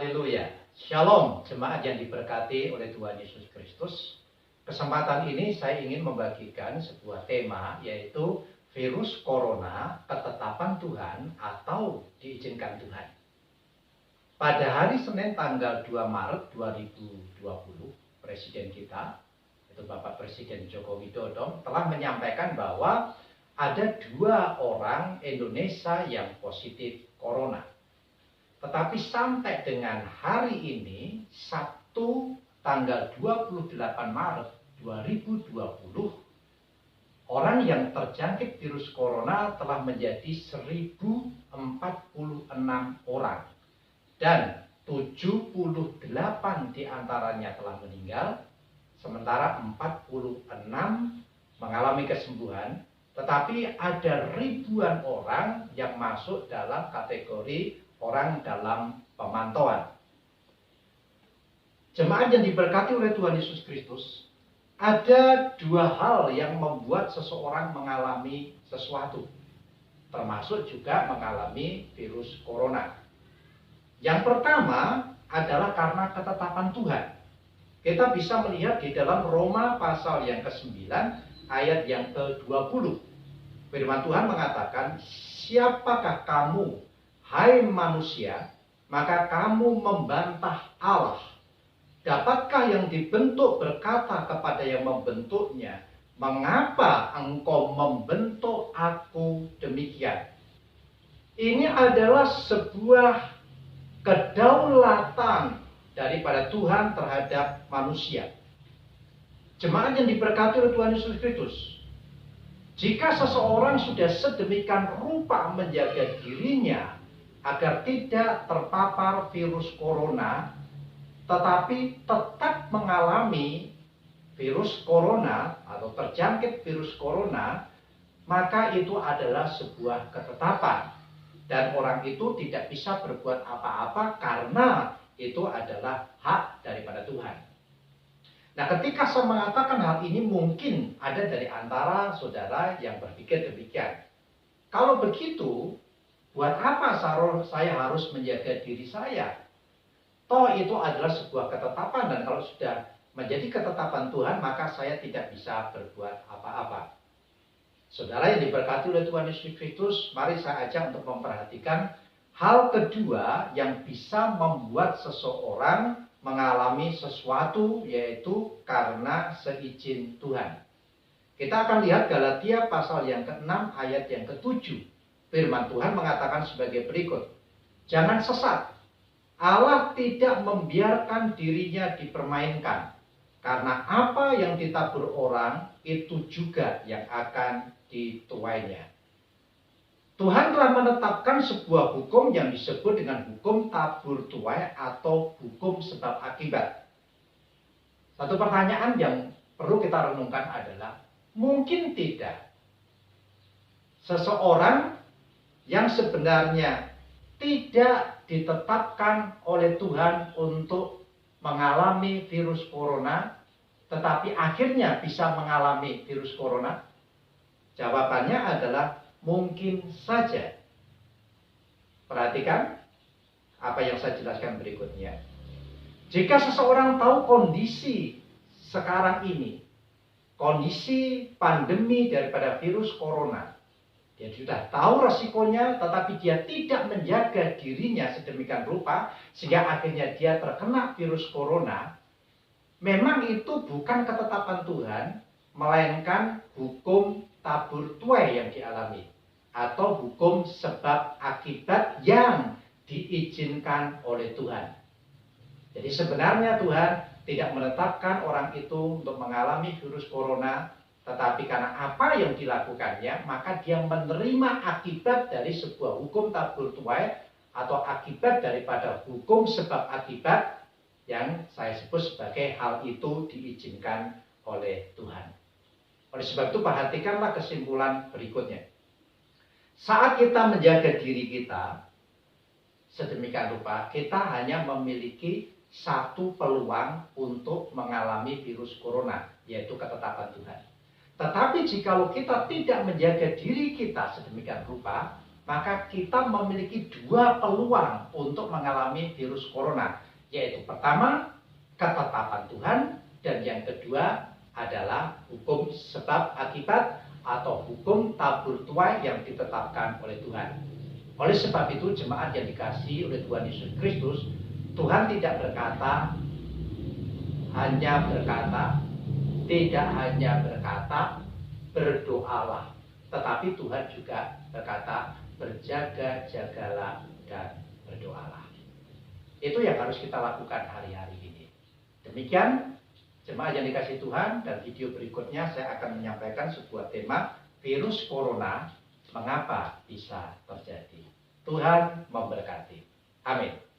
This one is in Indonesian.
Haleluya. Shalom, jemaat yang diberkati oleh Tuhan Yesus Kristus. Kesempatan ini saya ingin membagikan sebuah tema, yaitu virus corona, ketetapan Tuhan atau diizinkan Tuhan. Pada hari Senin tanggal 2 Maret 2020, Presiden kita, yaitu Bapak Presiden Joko Widodo, telah menyampaikan bahwa ada 2 orang Indonesia yang positif corona. Tetapi sampai dengan hari ini, Sabtu tanggal 28 Maret 2020, orang yang terjangkit virus corona telah menjadi 1046 orang. Dan 78 diantaranya telah meninggal, sementara 46 mengalami kesembuhan. Tetapi ada ribuan orang yang masuk dalam kategori orang dalam pemantauan. Jemaat yang diberkati oleh Tuhan Yesus Kristus, ada 2 hal yang membuat seseorang mengalami sesuatu, termasuk juga mengalami virus corona. Yang pertama adalah karena ketetapan Tuhan. Kita bisa melihat di dalam Roma pasal yang ke-9 ayat yang ke-20. Firman Tuhan mengatakan, "Siapakah kamu, hai manusia, maka kamu membantah Allah? Dapatkah yang dibentuk berkata kepada yang membentuknya, mengapa engkau membentuk aku demikian?" Ini adalah sebuah kedaulatan daripada Tuhan terhadap manusia. Jemaat yang diberkati oleh Tuhan Yesus Kristus, jika seseorang sudah sedemikian rupa menjaga dirinya agar tidak terpapar virus corona, tetapi tetap mengalami virus corona atau terjangkit virus corona, maka itu adalah sebuah ketetapan. Dan orang itu tidak bisa berbuat apa-apa karena itu adalah hak daripada Tuhan. Nah, ketika saya mengatakan hal ini, mungkin ada dari antara saudara yang berpikir demikian. Kalau begitu, buat apa saya harus menjaga diri saya? Toh itu adalah sebuah ketetapan, dan kalau sudah menjadi ketetapan Tuhan, maka saya tidak bisa berbuat apa-apa. Saudara yang diberkati oleh Tuhan Yesus Kristus, mari saya ajak untuk memperhatikan hal kedua yang bisa membuat seseorang mengalami sesuatu, yaitu karena seizin Tuhan. Kita akan lihat Galatia pasal yang ke-6 ayat yang ke-7. Firman Tuhan mengatakan sebagai berikut, "Jangan sesat, Allah tidak membiarkan dirinya dipermainkan, karena apa yang ditabur orang, itu juga yang akan dituainya." Tuhan telah menetapkan sebuah hukum yang disebut dengan hukum tabur tuai atau hukum sebab akibat. Satu pertanyaan yang perlu kita renungkan adalah, mungkin tidak seseorang yang sebenarnya tidak ditetapkan oleh Tuhan untuk mengalami virus corona, tetapi akhirnya bisa mengalami virus corona? Jawabannya adalah mungkin saja. Perhatikan apa yang saya jelaskan berikutnya. Jika seseorang tahu kondisi sekarang ini, kondisi pandemi daripada virus corona, dia sudah tahu resikonya, tetapi dia tidak menjaga dirinya sedemikian rupa sehingga akhirnya dia terkena virus corona, memang itu bukan ketetapan Tuhan, melainkan hukum tabur tuai yang dialami, atau hukum sebab akibat yang diizinkan oleh Tuhan. Jadi sebenarnya Tuhan tidak menetapkan orang itu untuk mengalami virus corona, tetapi karena apa yang dilakukannya, maka dia menerima akibat dari sebuah hukum tabur tuai atau akibat daripada hukum sebab akibat yang saya sebut sebagai hal itu diizinkan oleh Tuhan. Oleh sebab itu perhatikanlah kesimpulan berikutnya. Saat kita menjaga diri kita sedemikian rupa, kita hanya memiliki satu peluang untuk mengalami virus corona, yaitu ketetapan Tuhan. Tetapi jikalau kita tidak menjaga diri kita sedemikian rupa, maka kita memiliki dua peluang untuk mengalami virus corona, yaitu pertama, ketetapan Tuhan, dan yang kedua adalah hukum sebab akibat atau hukum tabur tuai yang ditetapkan oleh Tuhan. Oleh sebab itu, jemaat yang dikasihi oleh Tuhan Yesus Kristus, Tuhan tidak hanya berkata, berdoalah, tetapi Tuhan juga berkata, berjaga-jagalah dan berdoalah. Itu yang harus kita lakukan hari-hari ini. Demikian, jemaat yang dikasihi Tuhan, dan video berikutnya saya akan menyampaikan sebuah tema, virus corona, mengapa bisa terjadi. Tuhan memberkati. Amin.